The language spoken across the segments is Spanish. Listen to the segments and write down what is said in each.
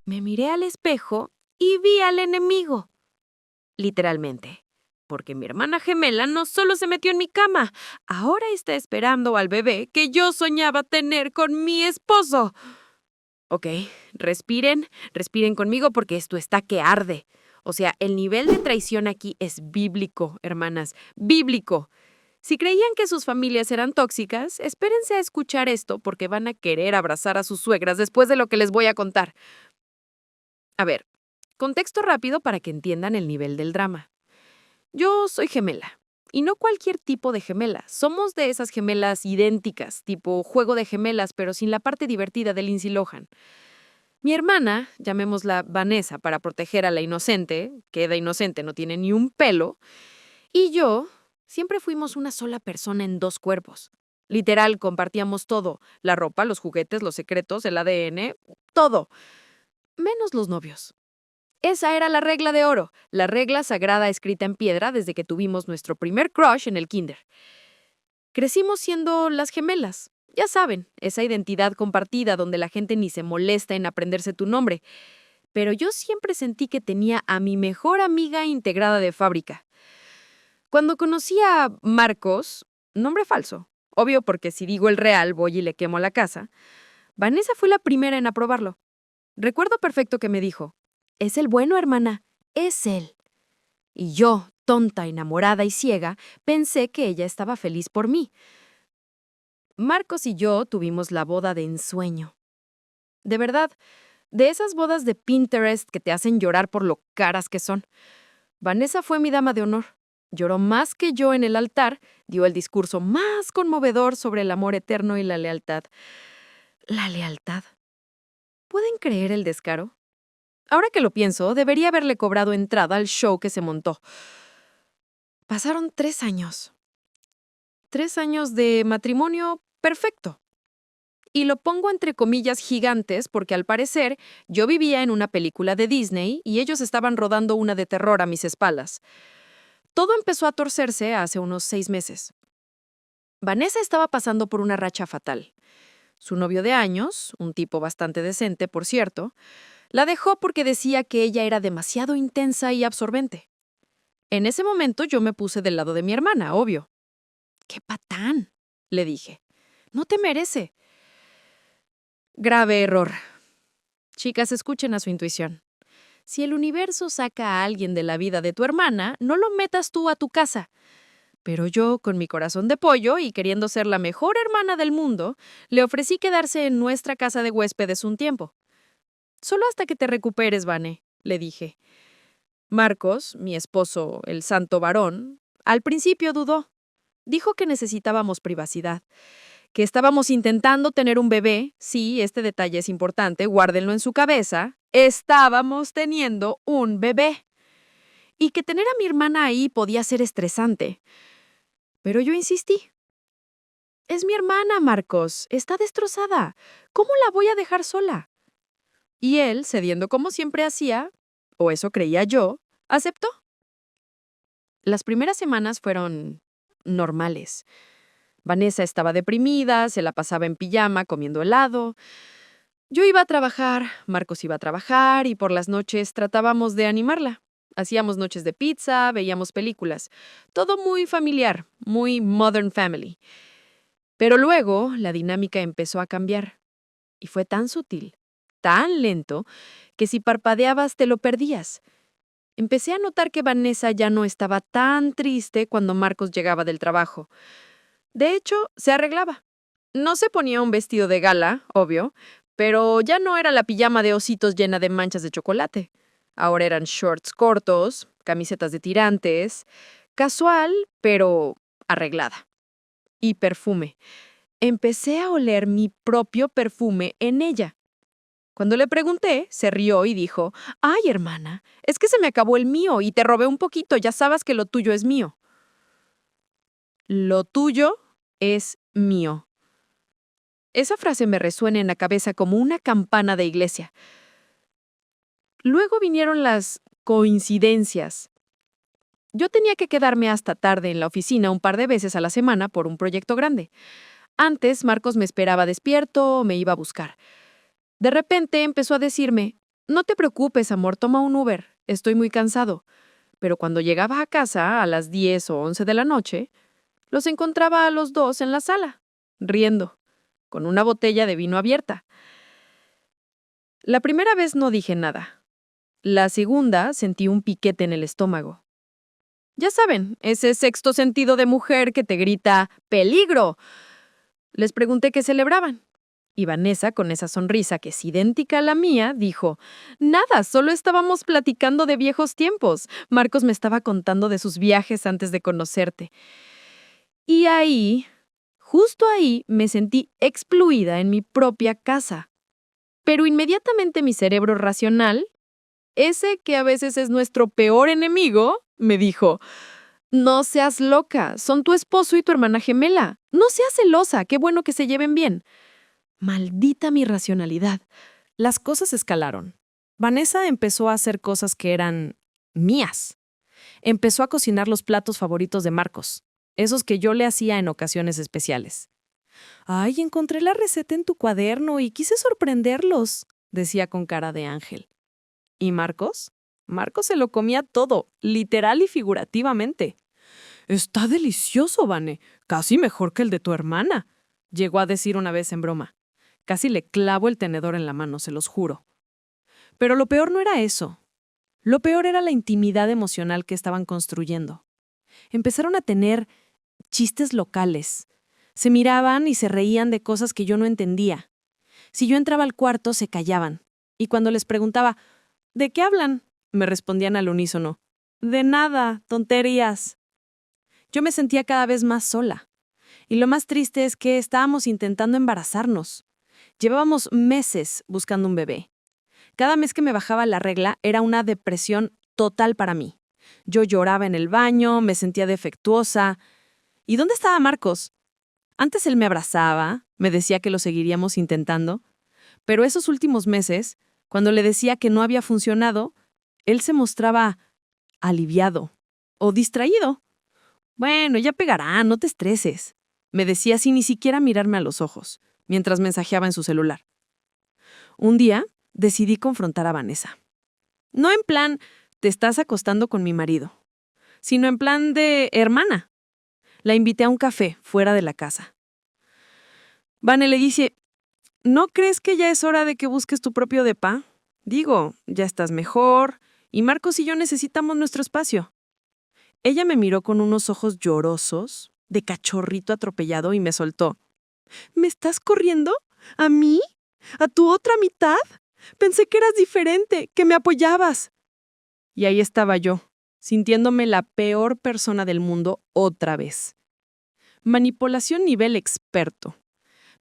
Me miré al espejo y vi al enemigo. Literalmente. Porque mi hermana gemela no solo se metió en mi cama, ahora está esperando al bebé que yo soñaba tener con mi esposo. Ok, respiren conmigo porque esto está que arde. O sea, el nivel de traición aquí es bíblico, hermanas, bíblico. Si creían que sus familias eran tóxicas, espérense a escuchar esto porque van a querer abrazar a sus suegras después de lo que les voy a contar. A ver, contexto rápido para que entiendan el nivel del drama. Yo soy gemela. Y no cualquier tipo de gemela. Somos de esas gemelas idénticas, tipo juego de gemelas, pero sin la parte divertida de Lindsay Lohan. Mi hermana, llamémosla Vanessa para proteger a la inocente, queda inocente, no tiene ni un pelo, y yo siempre fuimos una sola persona en dos cuerpos. Literal, compartíamos todo, la ropa, los juguetes, los secretos, el ADN, todo, menos los novios. Esa era la regla de oro, la regla sagrada escrita en piedra desde que tuvimos nuestro primer crush en el kinder. Crecimos siendo las gemelas. Ya saben, esa identidad compartida donde la gente ni se molesta en aprenderse tu nombre. Pero yo siempre sentí que tenía a mi mejor amiga integrada de fábrica. Cuando conocí a Marcos, nombre falso, obvio porque si digo el real voy y le quemo la casa, Vanessa fue la primera en aprobarlo. Recuerdo perfecto que me dijo, «Es el bueno, hermana, es él». Y yo, tonta, enamorada y ciega, pensé que ella estaba feliz por mí. Marcos y yo tuvimos la boda de ensueño. De verdad, de esas bodas de Pinterest que te hacen llorar por lo caras que son. Vanessa fue mi dama de honor. Lloró más que yo en el altar, dio el discurso más conmovedor sobre el amor eterno y la lealtad. La lealtad. ¿Pueden creer el descaro? Ahora que lo pienso, debería haberle cobrado entrada al show que se montó. Pasaron 3 años. 3 años de matrimonio perfecto. Y lo pongo entre comillas gigantes porque al parecer yo vivía en una película de Disney y ellos estaban rodando una de terror a mis espaldas. Todo empezó a torcerse hace unos 6 meses. Vanessa estaba pasando por una racha fatal. Su novio de años, un tipo bastante decente, por cierto, la dejó porque decía que ella era demasiado intensa y absorbente. En ese momento yo me puse del lado de mi hermana, obvio. «¡Qué patán!», le dije. «No te merece». Grave error. Chicas, escuchen a su intuición. Si el universo saca a alguien de la vida de tu hermana, no lo metas tú a tu casa. Pero yo, con mi corazón de pollo y queriendo ser la mejor hermana del mundo, le ofrecí quedarse en nuestra casa de huéspedes un tiempo. «Solo hasta que te recuperes, Vane», le dije. Marcos, mi esposo, el santo varón, al principio dudó. Dijo que necesitábamos privacidad, que estábamos intentando tener un bebé. Sí, este detalle es importante, guárdenlo en su cabeza. Estábamos teniendo un bebé. Y que tener a mi hermana ahí podía ser estresante. Pero yo insistí. «Es mi hermana, Marcos. Está destrozada. ¿Cómo la voy a dejar sola?» Y él, cediendo como siempre hacía, o eso creía yo, aceptó. Las primeras semanas fueron normales. Vanessa estaba deprimida, se la pasaba en pijama comiendo helado. Yo iba a trabajar, Marcos iba a trabajar y por las noches tratábamos de animarla. Hacíamos noches de pizza, veíamos películas. Todo muy familiar, muy Modern Family. Pero luego la dinámica empezó a cambiar. Y fue tan sutil, tan lento, que si parpadeabas te lo perdías. Empecé a notar que Vanessa ya no estaba tan triste cuando Marcos llegaba del trabajo. De hecho, se arreglaba. No se ponía un vestido de gala, obvio, pero ya no era la pijama de ositos llena de manchas de chocolate. Ahora eran shorts cortos, camisetas de tirantes, casual, pero arreglada. Y perfume. Empecé a oler mi propio perfume en ella. Cuando le pregunté, se rió y dijo, «Ay, hermana, es que se me acabó el mío y te robé un poquito, ya sabes que lo tuyo es mío». Lo tuyo es mío. Esa frase me resuena en la cabeza como una campana de iglesia. Luego vinieron las coincidencias. Yo tenía que quedarme hasta tarde en la oficina un par de veces a la semana por un proyecto grande. Antes, Marcos me esperaba despierto o me iba a buscar. De repente empezó a decirme, No te preocupes, amor, toma un Uber. Estoy muy cansado. Pero cuando llegaba a casa a las 10 o 11 de la noche, los encontraba a los dos en la sala, riendo, con una botella de vino abierta. La primera vez no dije nada. La segunda sentí un piquete en el estómago. Ya saben, ese sexto sentido de mujer que te grita ¡peligro! Les pregunté qué celebraban. Y Vanessa, con esa sonrisa que es idéntica a la mía, dijo, nada, solo estábamos platicando de viejos tiempos. Marcos me estaba contando de sus viajes antes de conocerte. Y ahí, justo ahí, me sentí excluida en mi propia casa. Pero inmediatamente mi cerebro racional, ese que a veces es nuestro peor enemigo, me dijo, no seas loca, son tu esposo y tu hermana gemela. No seas celosa, qué bueno que se lleven bien. Maldita mi racionalidad. Las cosas escalaron. Vanessa empezó a hacer cosas que eran mías. Empezó a cocinar los platos favoritos de Marcos, esos que yo le hacía en ocasiones especiales. «Ay, encontré la receta en tu cuaderno y quise sorprenderlos», decía con cara de ángel. ¿Y Marcos? Marcos se lo comía todo, literal y figurativamente. «Está delicioso, Vane, casi mejor que el de tu hermana», llegó a decir una vez en broma. Casi le clavo el tenedor en la mano, se los juro. Pero lo peor no era eso. Lo peor era la intimidad emocional que estaban construyendo. Empezaron a tener chistes locales. Se miraban y se reían de cosas que yo no entendía. Si yo entraba al cuarto, se callaban. Y cuando les preguntaba, ¿de qué hablan?, me respondían al unísono, de nada, tonterías. Yo me sentía cada vez más sola. Y lo más triste es que estábamos intentando embarazarnos. Llevábamos meses buscando un bebé. Cada mes que me bajaba la regla era una depresión total para mí. Yo lloraba en el baño, me sentía defectuosa. ¿Y dónde estaba Marcos? Antes él me abrazaba, me decía que lo seguiríamos intentando, pero esos últimos meses, cuando le decía que no había funcionado, él se mostraba aliviado o distraído. Bueno, ya pegará, no te estreses, me decía sin ni siquiera mirarme a los ojos, mientras mensajeaba en su celular. Un día, decidí confrontar a Vanessa. No en plan, te estás acostando con mi marido, sino en plan de hermana. La invité a un café fuera de la casa. Vane le dice, ¿no crees que ya es hora de que busques tu propio depa? Digo, ya estás mejor, y Marcos y yo necesitamos nuestro espacio. Ella me miró con unos ojos llorosos, de cachorrito atropellado, y me soltó. ¿Me estás corriendo? ¿A mí? ¿A tu otra mitad? Pensé que eras diferente, que me apoyabas. Y ahí estaba yo, sintiéndome la peor persona del mundo otra vez. Manipulación nivel experto.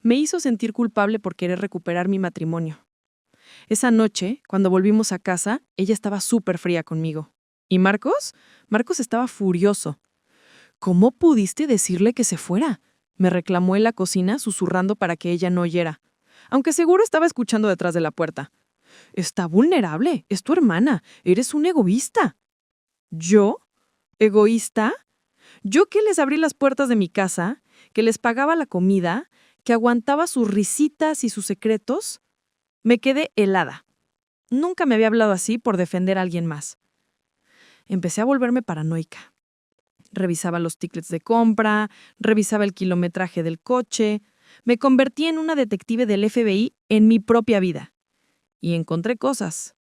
Me hizo sentir culpable por querer recuperar mi matrimonio. Esa noche, cuando volvimos a casa, ella estaba súper fría conmigo. ¿Y Marcos? Marcos estaba furioso. ¿Cómo pudiste decirle que se fuera?, me reclamó en la cocina, susurrando para que ella no oyera, aunque seguro estaba escuchando detrás de la puerta. Está vulnerable, es tu hermana, eres un egoísta. ¿Yo? ¿Egoísta? ¿Yo que les abrí las puertas de mi casa, que les pagaba la comida, que aguantaba sus risitas y sus secretos? Me quedé helada. Nunca me había hablado así por defender a alguien más. Empecé a volverme paranoica. Revisaba los tickets de compra, revisaba el kilometraje del coche. Me convertí en una detective del FBI en mi propia vida. Y encontré cosas.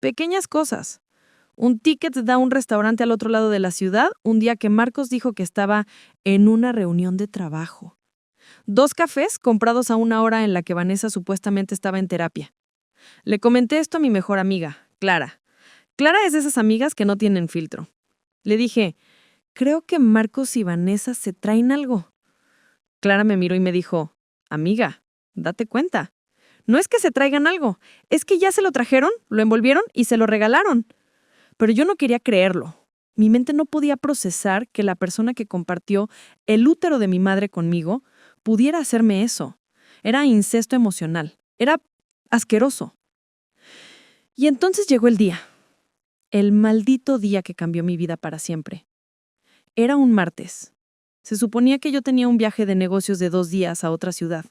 Pequeñas cosas. Un ticket da a un restaurante al otro lado de la ciudad un día que Marcos dijo que estaba en una reunión de trabajo. 2 cafés comprados a una hora en la que Vanessa supuestamente estaba en terapia. Le comenté esto a mi mejor amiga, Clara. Clara es de esas amigas que no tienen filtro. Le dije, creo que Marcos y Vanessa se traen algo. Clara me miró y me dijo, amiga, date cuenta. No es que se traigan algo, es que ya se lo trajeron, lo envolvieron y se lo regalaron. Pero yo no quería creerlo. Mi mente no podía procesar que la persona que compartió el útero de mi madre conmigo pudiera hacerme eso. Era incesto emocional. Era asqueroso. Y entonces llegó el día. El maldito día que cambió mi vida para siempre. Era un martes. Se suponía que yo tenía un viaje de negocios de 2 días a otra ciudad.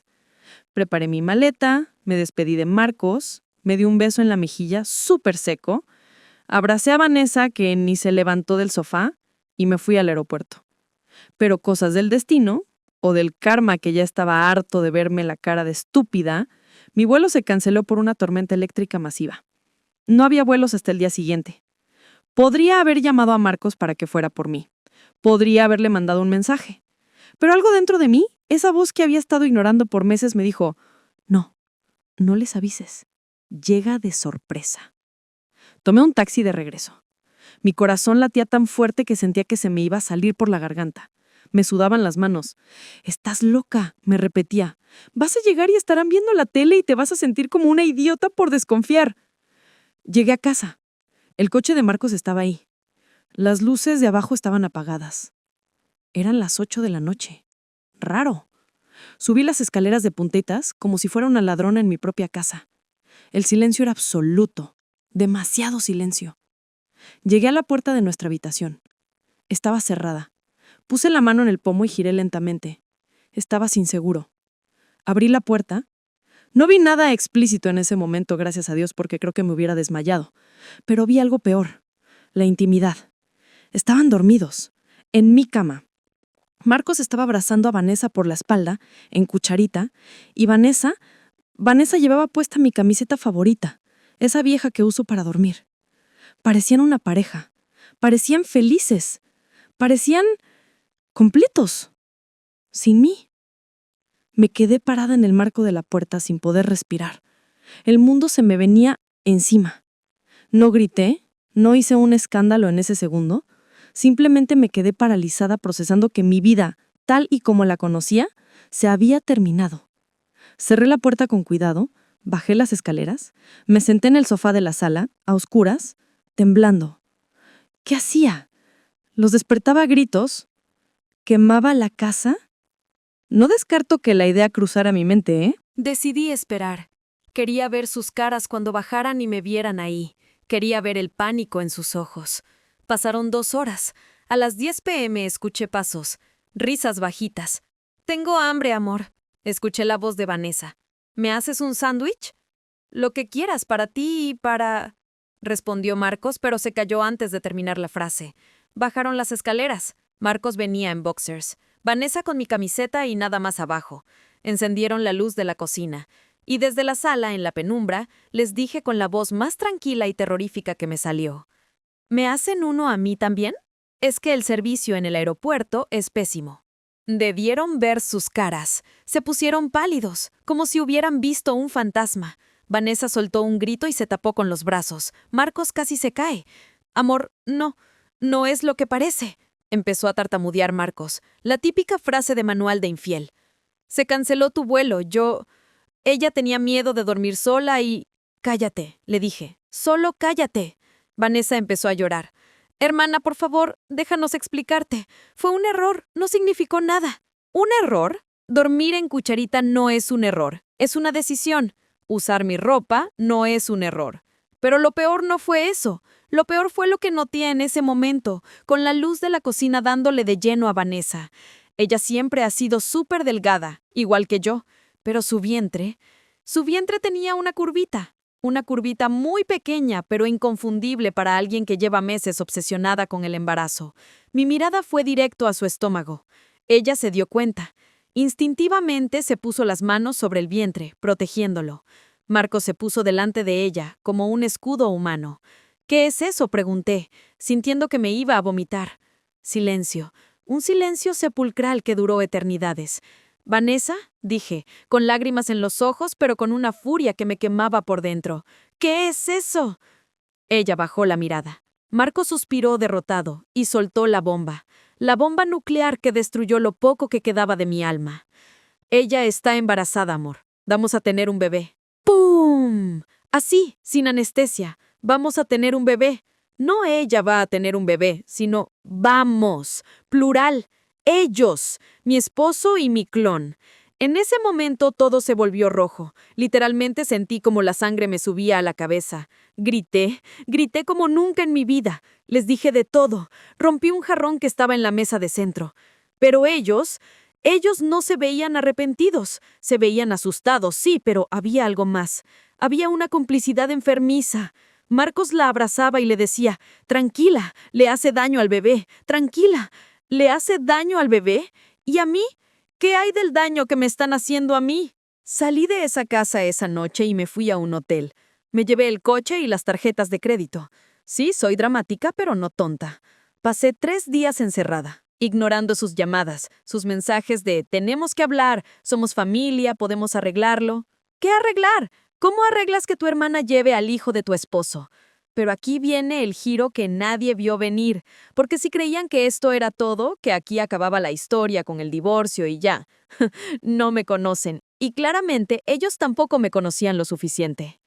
Preparé mi maleta, me despedí de Marcos, me dio un beso en la mejilla súper seco, abracé a Vanessa, que ni se levantó del sofá, y me fui al aeropuerto. Pero cosas del destino, o del karma que ya estaba harto de verme la cara de estúpida, mi vuelo se canceló por una tormenta eléctrica masiva. No había vuelos hasta el día siguiente. Podría haber llamado a Marcos para que fuera por mí. Podría haberle mandado un mensaje. Pero algo dentro de mí, esa voz que había estado ignorando por meses, me dijo, no, no les avises. Llega de sorpresa. Tomé un taxi de regreso. Mi corazón latía tan fuerte que sentía que se me iba a salir por la garganta. Me sudaban las manos. «Estás loca», me repetía. «Vas a llegar y estarán viendo la tele y te vas a sentir como una idiota por desconfiar». Llegué a casa. El coche de Marcos estaba ahí. Las luces de abajo estaban apagadas. Eran las 8 de la noche. Raro. Subí las escaleras de puntitas como si fuera una ladrona en mi propia casa. El silencio era absoluto. Demasiado silencio. Llegué a la puerta de nuestra habitación. Estaba cerrada. Puse la mano en el pomo y giré lentamente. Estaba inseguro. Abrí la puerta. No vi nada explícito en ese momento, gracias a Dios, porque creo que me hubiera desmayado. Pero vi algo peor. La intimidad. Estaban dormidos. En mi cama. Marcos estaba abrazando a Vanessa por la espalda, en cucharita, y Vanessa llevaba puesta mi camiseta favorita, esa vieja que uso para dormir. Parecían una pareja. Parecían felices. Parecían completos. Sin mí. Me quedé parada en el marco de la puerta sin poder respirar. El mundo se me venía encima. No grité, no hice un escándalo en ese segundo. Simplemente me quedé paralizada procesando que mi vida, tal y como la conocía, se había terminado. Cerré la puerta con cuidado, bajé las escaleras, me senté en el sofá de la sala, a oscuras, temblando. ¿Qué hacía? ¿Los despertaba a gritos? ¿Quemaba la casa? No descarto que la idea cruzara mi mente, ¿eh? Decidí esperar. Quería ver sus caras cuando bajaran y me vieran ahí. Quería ver el pánico en sus ojos. Pasaron 2 horas. A las 10 p.m. escuché pasos, risas bajitas. «Tengo hambre, amor», escuché la voz de Vanessa. «¿Me haces un sándwich?» «Lo que quieras, para ti y para...», respondió Marcos, pero se calló antes de terminar la frase. Bajaron las escaleras. Marcos venía en boxers. Vanessa con mi camiseta y nada más abajo. Encendieron la luz de la cocina. Y desde la sala, en la penumbra, les dije con la voz más tranquila y terrorífica que me salió. «¿Me hacen uno a mí también? Es que el servicio en el aeropuerto es pésimo». Debieron ver sus caras. Se pusieron pálidos, como si hubieran visto un fantasma. Vanessa soltó un grito y se tapó con los brazos. Marcos casi se cae. «Amor, no es lo que parece», empezó a tartamudear Marcos, la típica frase de manual de infiel. «Se canceló tu vuelo, Ella tenía miedo de dormir sola y...». «Cállate», le dije. «Solo cállate». Vanessa empezó a llorar. «Hermana, por favor, déjanos explicarte. Fue un error, no significó nada». «¿Un error? Dormir en cucharita no es un error, es una decisión. Usar mi ropa no es un error». Pero lo peor no fue eso. Lo peor fue lo que noté en ese momento, con la luz de la cocina dándole de lleno a Vanessa. Ella siempre ha sido súper delgada, igual que yo, pero su vientre tenía una curvita muy pequeña, pero inconfundible para alguien que lleva meses obsesionada con el embarazo. Mi mirada fue directo a su estómago. Ella se dio cuenta. Instintivamente se puso las manos sobre el vientre, protegiéndolo. Marcos se puso delante de ella, como un escudo humano. «¿Qué es eso?», pregunté, sintiendo que me iba a vomitar. Silencio. Un silencio sepulcral que duró eternidades. «Vanessa», dije, con lágrimas en los ojos, pero con una furia que me quemaba por dentro. «¿Qué es eso?». Ella bajó la mirada. Marcos suspiró derrotado y soltó la bomba nuclear que destruyó lo poco que quedaba de mi alma. «Ella está embarazada, amor. Vamos a tener un bebé». ¡Pum! Así, sin anestesia. «Vamos a tener un bebé». No ella va a tener un bebé, sino vamos, plural, ellos, mi esposo y mi clon. En ese momento todo se volvió rojo. Literalmente sentí como la sangre me subía a la cabeza. Grité como nunca en mi vida. Les dije de todo. Rompí un jarrón que estaba en la mesa de centro. Pero ellos Ellos no se veían arrepentidos, se veían asustados, sí, pero había algo más. Había una complicidad enfermiza. Marcos la abrazaba y le decía, tranquila, le hace daño al bebé, tranquila, ¿le hace daño al bebé? ¿Y a mí? ¿Qué hay del daño que me están haciendo a mí? Salí de esa casa esa noche y me fui a un hotel. Me llevé el coche y las tarjetas de crédito. Sí, soy dramática, pero no tonta. Pasé 3 días encerrada, ignorando sus llamadas, sus mensajes de tenemos que hablar, somos familia, podemos arreglarlo. ¿Qué arreglar? ¿Cómo arreglas que tu hermana lleve al hijo de tu esposo? Pero aquí viene el giro que nadie vio venir, porque si creían que esto era todo, que aquí acababa la historia con el divorcio y ya, no me conocen, y claramente ellos tampoco me conocían lo suficiente.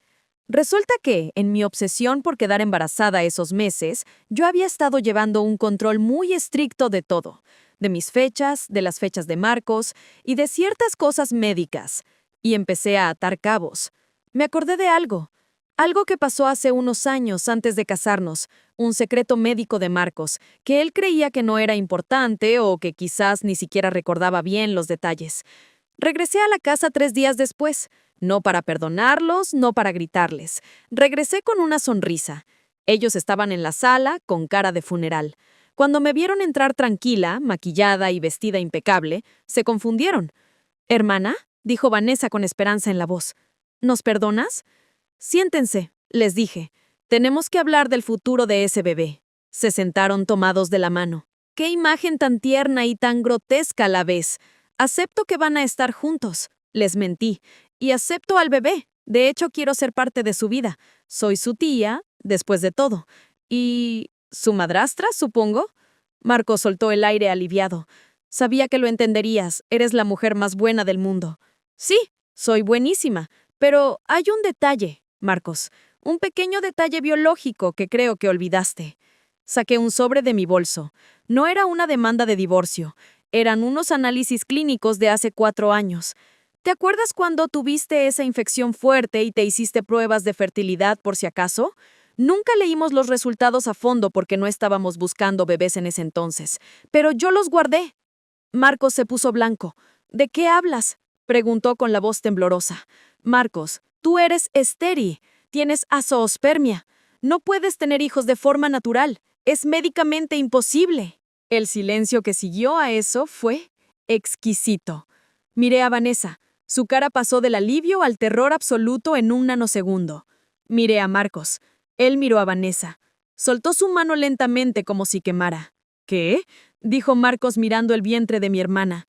Resulta que, en mi obsesión por quedar embarazada esos meses, yo había estado llevando un control muy estricto de todo, de mis fechas, de las fechas de Marcos y de ciertas cosas médicas, y empecé a atar cabos. Me acordé de algo que pasó hace unos años antes de casarnos, un secreto médico de Marcos, que él creía que no era importante o que quizás ni siquiera recordaba bien los detalles. Regresé a la casa 3 días después, no para perdonarlos, no para gritarles. Regresé con una sonrisa. Ellos estaban en la sala, con cara de funeral. Cuando me vieron entrar tranquila, maquillada y vestida impecable, se confundieron. «¿Hermana?», dijo Vanessa con esperanza en la voz. «¿Nos perdonas?». «Siéntense», les dije. «Tenemos que hablar del futuro de ese bebé». Se sentaron tomados de la mano. «Qué imagen tan tierna y tan grotesca a la vez. Acepto que van a estar juntos», les mentí. «Y acepto al bebé. De hecho, quiero ser parte de su vida. Soy su tía, después de todo. ¿Y su madrastra, supongo?». Marco soltó el aire aliviado. «Sabía que lo entenderías. Eres la mujer más buena del mundo». «Sí, soy buenísima. Pero hay un detalle, Marcos. Un pequeño detalle biológico que creo que olvidaste». Saqué un sobre de mi bolso. No era una demanda de divorcio. Eran unos análisis clínicos de hace 4 años. ¿Te acuerdas cuando tuviste esa infección fuerte y te hiciste pruebas de fertilidad por si acaso? Nunca leímos los resultados a fondo porque no estábamos buscando bebés en ese entonces, pero yo los guardé. Marcos se puso blanco. «¿De qué hablas?», preguntó con la voz temblorosa. «Marcos, tú eres estéril. Tienes azoospermia. No puedes tener hijos de forma natural. Es médicamente imposible». El silencio que siguió a eso fue exquisito. Miré a Vanessa. Su cara pasó del alivio al terror absoluto en un nanosegundo. Miré a Marcos. Él miró a Vanessa. Soltó su mano lentamente como si quemara. «¿Qué?», dijo Marcos mirando el vientre de mi hermana.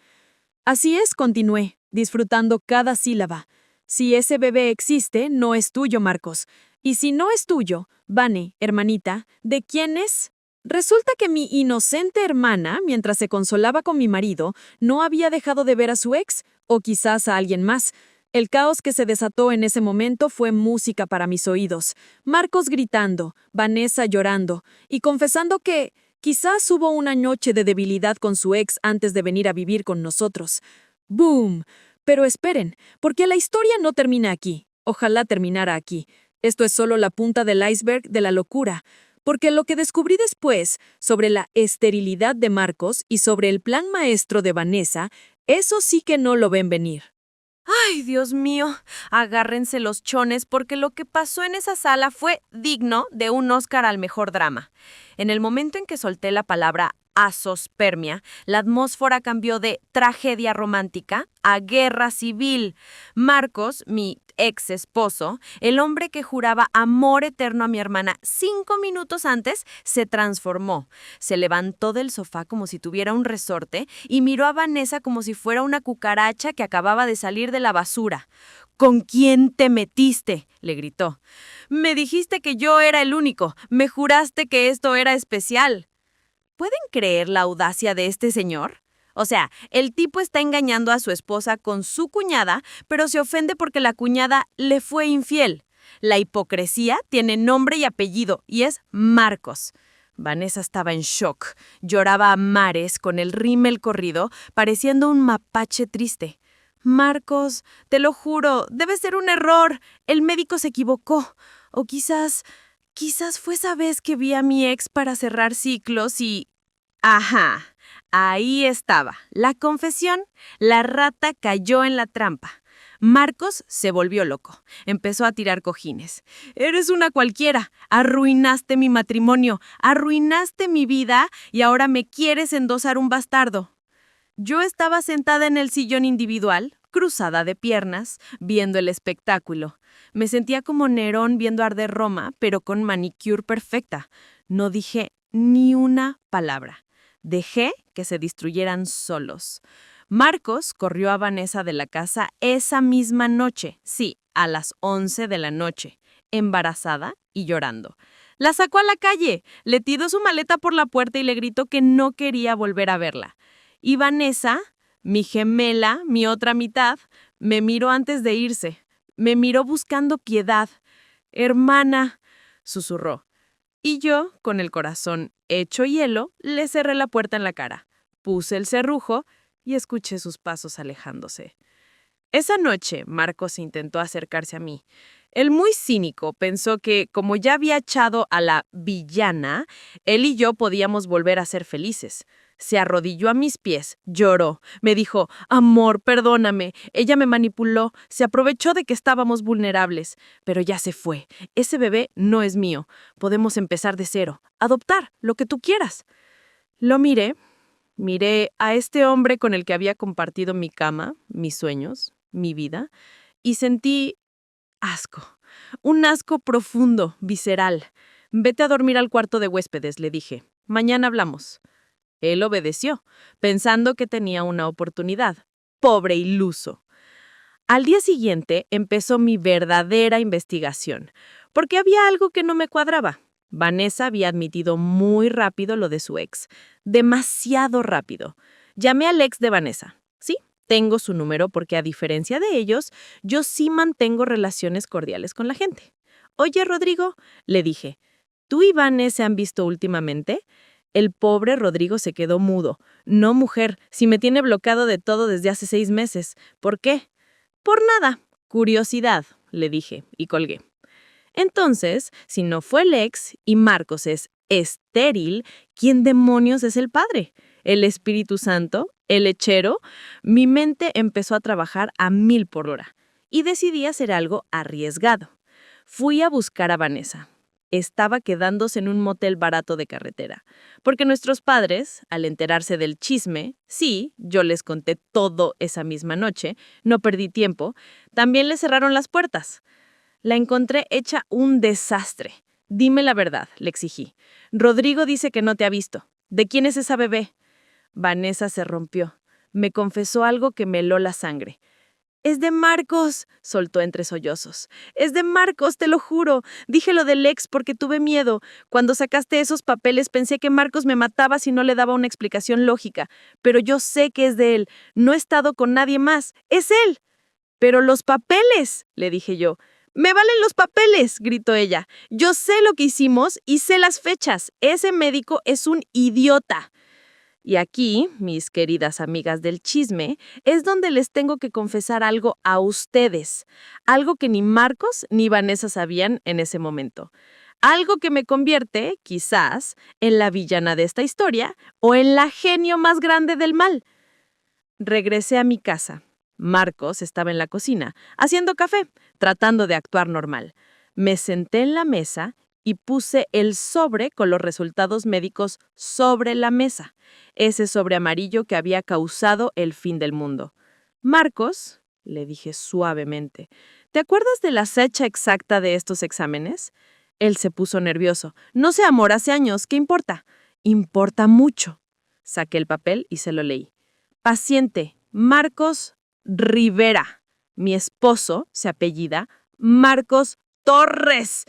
«Así es», continué, disfrutando cada sílaba. «Si ese bebé existe, no es tuyo, Marcos. Y si no es tuyo, Vane, hermanita, ¿de quién es?». Resulta que mi inocente hermana, mientras se consolaba con mi marido, no había dejado de ver a su ex, o quizás a alguien más. El caos que se desató en ese momento fue música para mis oídos. Marcos gritando, Vanessa llorando, y confesando que quizás hubo una noche de debilidad con su ex antes de venir a vivir con nosotros. ¡Boom! Pero esperen, porque la historia no termina aquí. Ojalá terminara aquí. Esto es solo la punta del iceberg de la locura. Porque lo que descubrí después sobre la esterilidad de Marcos y sobre el plan maestro de Vanessa, eso sí que no lo ven venir. ¡Ay, Dios mío! Agárrense los chones porque lo que pasó en esa sala fue digno de un Oscar al mejor drama. En el momento en que solté la palabra azoospermia, la atmósfera cambió de tragedia romántica a guerra civil. Marcos, mi ex esposo, el hombre que juraba amor eterno a mi hermana 5 minutos antes, se transformó. Se levantó del sofá como si tuviera un resorte y miró a Vanessa como si fuera una cucaracha que acababa de salir de la basura. «¿Con quién te metiste?», le gritó. «Me dijiste que yo era el único. Me juraste que esto era especial». ¿Pueden creer la audacia de este señor? O sea, el tipo está engañando a su esposa con su cuñada, pero se ofende porque la cuñada le fue infiel. La hipocresía tiene nombre y apellido, y es Marcos. Vanessa estaba en shock. Lloraba a mares con el rímel corrido, pareciendo un mapache triste. «Marcos, te lo juro, debe ser un error. El médico se equivocó. O quizás fue esa vez que vi a mi ex para cerrar ciclos y...». «Ajá, Ahí estaba, la confesión. La rata cayó en la trampa. Marcos se volvió loco. Empezó a tirar cojines. Eres una cualquiera. Arruinaste mi matrimonio, arruinaste mi vida y ahora me quieres endosar un bastardo. Yo estaba sentada en el sillón individual, cruzada de piernas, viendo el espectáculo. Me sentía como Nerón viendo arder Roma, pero con manicure perfecta. No dije ni una palabra. Dejé que se destruyeran solos. Marcos corrió a Vanessa de la casa esa misma noche, sí, a las 11 de la noche, embarazada y llorando. La sacó a la calle, le tiró su maleta por la puerta y le gritó que no quería volver a verla. Y Vanessa, mi gemela, mi otra mitad, me miró antes de irse. Me miró buscando piedad. «Hermana», susurró. Y yo, con el corazón hecho hielo, le cerré la puerta en la cara. Puse el cerrujo y escuché sus pasos alejándose. Esa noche, Marcos intentó acercarse a mí. El muy cínico pensó que, como ya había echado a la villana, él y yo podíamos volver a ser felices. Se arrodilló a mis pies, lloró, me dijo, «Amor, perdóname, ella me manipuló, se aprovechó de que estábamos vulnerables, pero ya se fue, ese bebé no es mío, podemos empezar de cero, adoptar, lo que tú quieras». Lo miré a este hombre con el que había compartido mi cama, mis sueños, mi vida, y sentí asco, un asco profundo, visceral. «Vete a dormir al cuarto de huéspedes», le dije, «mañana hablamos». Él obedeció, pensando que tenía una oportunidad. Pobre iluso. Al día siguiente empezó mi verdadera investigación, porque había algo que no me cuadraba. Vanessa había admitido muy rápido lo de su ex, demasiado rápido. Llamé al ex de Vanessa. Sí, tengo su número porque a diferencia de ellos, yo sí mantengo relaciones cordiales con la gente. «Oye, Rodrigo», le dije, «¿tú y Vanessa se han visto últimamente?» El pobre Rodrigo se quedó mudo. «No, mujer, si me tiene bloqueado de todo desde hace 6 meses. ¿Por qué?» «Por nada. Curiosidad», le dije, y colgué. Entonces, si no fue el ex y Marcos es estéril, ¿quién demonios es el padre? ¿El Espíritu Santo? ¿El lechero? Mi mente empezó a trabajar a 1000 por hora y decidí hacer algo arriesgado. Fui a buscar a Vanessa. Estaba quedándose en un motel barato de carretera, porque nuestros padres, al enterarse del chisme, sí, yo les conté todo esa misma noche, no perdí tiempo, también le cerraron las puertas. La encontré hecha un desastre. «Dime la verdad», le exigí. «Rodrigo dice que no te ha visto. ¿De quién es esa bebé?» Vanessa se rompió. Me confesó algo que me heló la sangre. «Es de Marcos», soltó entre sollozos. «Es de Marcos, te lo juro. Dije lo del ex porque tuve miedo. Cuando sacaste esos papeles pensé que Marcos me mataba si no le daba una explicación lógica. Pero yo sé que es de él. No he estado con nadie más. ¡Es él!» «¡Pero los papeles!», le dije yo. «¡Me valen los papeles!», gritó ella. «Yo sé lo que hicimos y sé las fechas. Ese médico es un idiota». Y aquí, mis queridas amigas del chisme, es donde les tengo que confesar algo a ustedes. Algo que ni Marcos ni Vanessa sabían en ese momento. Algo que me convierte, quizás, en la villana de esta historia o en la genio más grande del mal. Regresé a mi casa. Marcos estaba en la cocina, haciendo café, tratando de actuar normal. Me senté en la mesa y puse el sobre con los resultados médicos sobre la mesa, ese sobre amarillo que había causado el fin del mundo. «Marcos», le dije suavemente, «¿te acuerdas de la fecha exacta de estos exámenes?» Él se puso nervioso. «No sé, amor, hace años, ¿qué importa?» «Importa mucho». Saqué el papel y se lo leí. «Paciente, Marcos Rivera. Mi esposo se apellida Marcos Torres».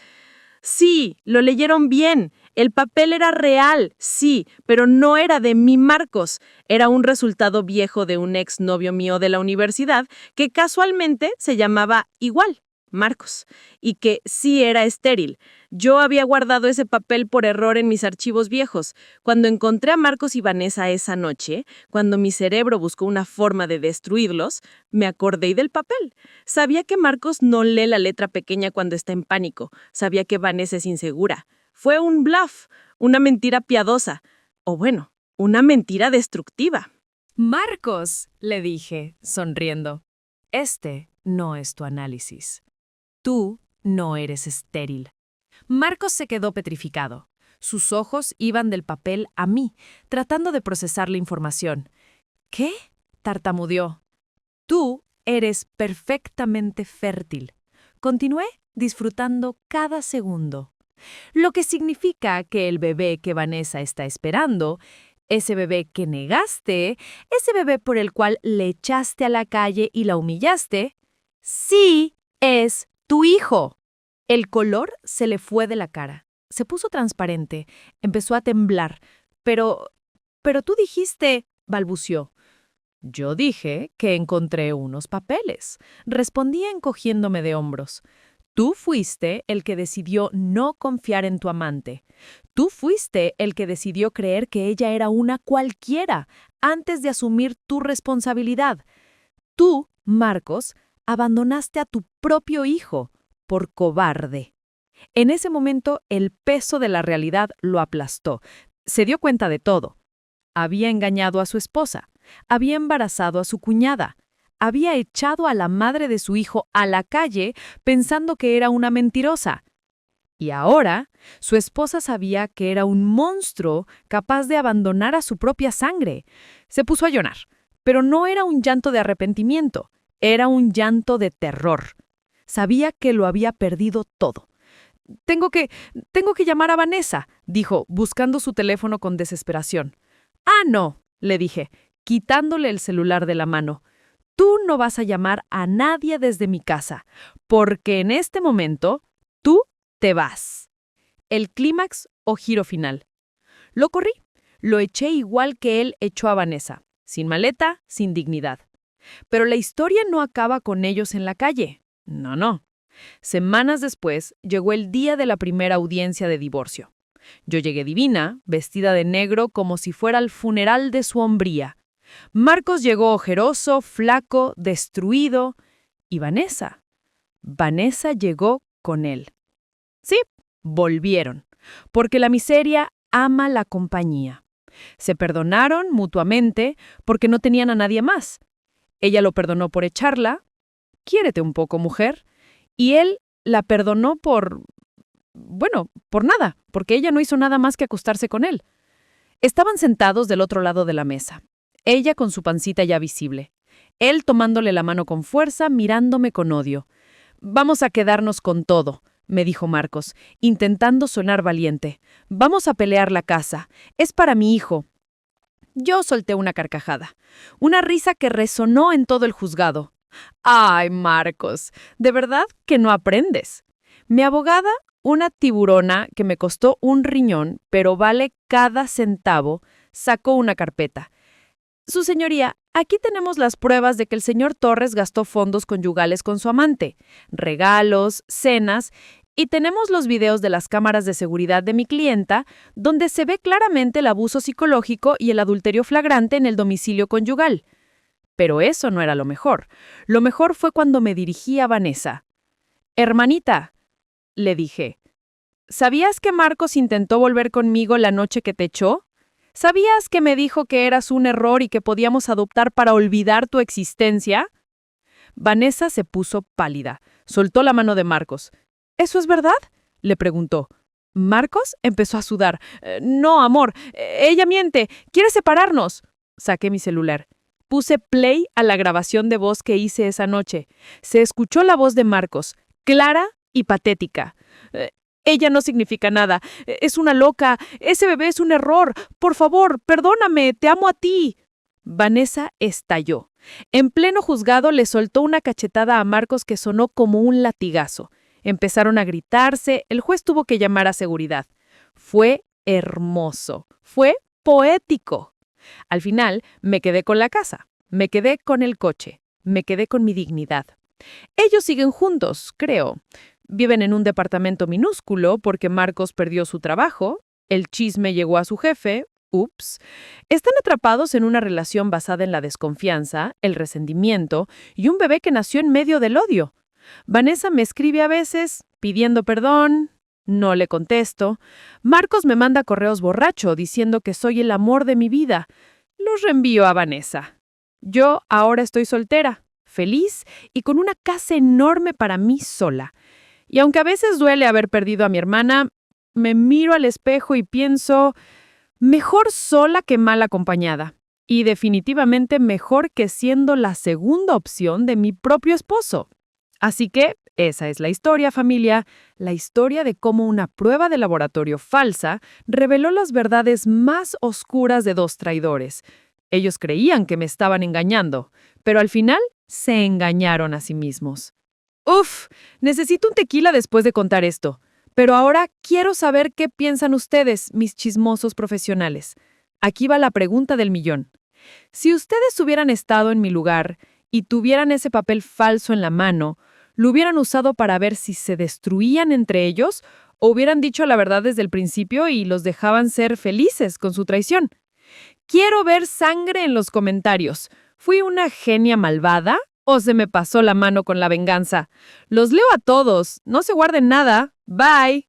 Sí, lo leyeron bien. El papel era real, sí, pero no era de mi Marcos. Era un resultado viejo de un exnovio mío de la universidad que casualmente se llamaba igual, Marcos, y que sí era estéril. Yo había guardado ese papel por error en mis archivos viejos. Cuando encontré a Marcos y Vanessa esa noche, cuando mi cerebro buscó una forma de destruirlos, me acordé del papel. Sabía que Marcos no lee la letra pequeña cuando está en pánico. Sabía que Vanessa es insegura. Fue un bluff, una mentira piadosa. O bueno, Una mentira destructiva. Marcos, le dije, sonriendo, este no es tu análisis. Tú no eres estéril. Marcos se quedó petrificado. Sus ojos iban del papel a mí, tratando de procesar la información. ¿Qué? Tartamudeó. Tú eres perfectamente fértil. Continué disfrutando cada segundo. Lo que significa que el bebé que Vanessa está esperando, ese bebé que negaste, ese bebé por el cual le echaste a la calle y la humillaste, sí es tu hijo. El color se le fue de la cara. Se puso transparente. Empezó a temblar. Pero tú dijiste, balbució. Yo dije que encontré unos papeles. Respondí encogiéndome de hombros. Tú fuiste el que decidió no confiar en tu amante. Tú fuiste el que decidió creer que ella era una cualquiera antes de asumir tu responsabilidad. Tú, Marcos, abandonaste a tu propio hijo por cobarde. En ese momento, el peso de la realidad lo aplastó. Se dio cuenta de todo. Había engañado a su esposa. Había embarazado a su cuñada. Había echado a la madre de su hijo a la calle pensando que era una mentirosa. Y ahora, su esposa sabía que era un monstruo capaz de abandonar a su propia sangre. Se puso a llorar, pero no era un llanto de arrepentimiento, era un llanto de terror. Sabía que lo había perdido todo. Tengo que llamar a Vanessa, dijo, buscando su teléfono con desesperación. Ah, no, le dije, quitándole el celular de la mano. Tú no vas a llamar a nadie desde mi casa, porque en este momento tú te vas. El clímax o giro final. Lo corrí, lo eché igual que él echó a Vanessa, sin maleta, sin dignidad. Pero la historia no acaba con ellos en la calle. No. Semanas después llegó el día de la primera audiencia de divorcio. Yo llegué divina, vestida de negro como si fuera el funeral de su hombría. Marcos llegó ojeroso, flaco, destruido. ¿Y Vanessa? Vanessa llegó con él. Sí, volvieron, porque la miseria ama la compañía. Se perdonaron mutuamente porque no tenían a nadie más. Ella lo perdonó por echarla. Quiérete un poco, mujer. Y él la perdonó por nada, porque ella no hizo nada más que acostarse con él. Estaban sentados del otro lado de la mesa, ella con su pancita ya visible, él tomándole la mano con fuerza, mirándome con odio. Vamos a quedarnos con todo, me dijo Marcos, intentando sonar valiente. Vamos a pelear la casa. Es para mi hijo. Yo solté una carcajada, una risa que resonó en todo el juzgado. ¡Ay, Marcos! ¿De verdad que no aprendes? Mi abogada, una tiburona que me costó un riñón, pero vale cada centavo, sacó una carpeta. Su señoría, aquí tenemos las pruebas de que el señor Torres gastó fondos conyugales con su amante, regalos, cenas, y tenemos los videos de las cámaras de seguridad de mi clienta, donde se ve claramente el abuso psicológico y el adulterio flagrante en el domicilio conyugal. Pero eso no era lo mejor. Lo mejor fue cuando me dirigí a Vanessa. «Hermanita», le dije, ¿sabías que Marcos intentó volver conmigo la noche que te echó? ¿Sabías que me dijo que eras un error y que podíamos adoptar para olvidar tu existencia? Vanessa se puso pálida. Soltó la mano de Marcos. ¿Eso es verdad?, le preguntó. Marcos empezó a sudar. No, amor, ella miente. Quiere separarnos. Saqué mi celular. Puse play a la grabación de voz que hice esa noche. Se escuchó la voz de Marcos, clara y patética. Ella no significa nada. Es una loca. Ese bebé es un error. Por favor, perdóname. Te amo a ti. Vanessa estalló. En pleno juzgado le soltó una cachetada a Marcos que sonó como un latigazo. Empezaron a gritarse. El juez tuvo que llamar a seguridad. Fue hermoso. Fue poético. Al final, me quedé con la casa, me quedé con el coche, me quedé con mi dignidad. Ellos siguen juntos, creo. Viven en un departamento minúsculo porque Marcos perdió su trabajo, el chisme llegó a su jefe, ups. Están atrapados en una relación basada en la desconfianza, el resentimiento y un bebé que nació en medio del odio. Vanessa me escribe a veces pidiendo perdón, No le contesto. Marcos me manda correos borracho diciendo que soy el amor de mi vida. Los reenvío a Vanessa. Yo ahora estoy soltera, feliz y con una casa enorme para mí sola. Y aunque a veces duele haber perdido a mi hermana, me miro al espejo y pienso, mejor sola que mal acompañada. Y definitivamente mejor que siendo la segunda opción de mi propio esposo. Así que esa es la historia, familia, la historia de cómo una prueba de laboratorio falsa reveló las verdades más oscuras de dos traidores. Ellos creían que me estaban engañando, pero al final se engañaron a sí mismos. Uf, necesito un tequila después de contar esto. Pero ahora quiero saber qué piensan ustedes, mis chismosos profesionales. Aquí va la pregunta del millón. Si ustedes hubieran estado en mi lugar y tuvieran ese papel falso en la mano, ¿lo hubieran usado para ver si se destruían entre ellos o hubieran dicho la verdad desde el principio y los dejaban ser felices con su traición? Quiero ver sangre en los comentarios. ¿Fui una genia malvada o se me pasó la mano con la venganza? Los leo a todos. No se guarden nada. Bye.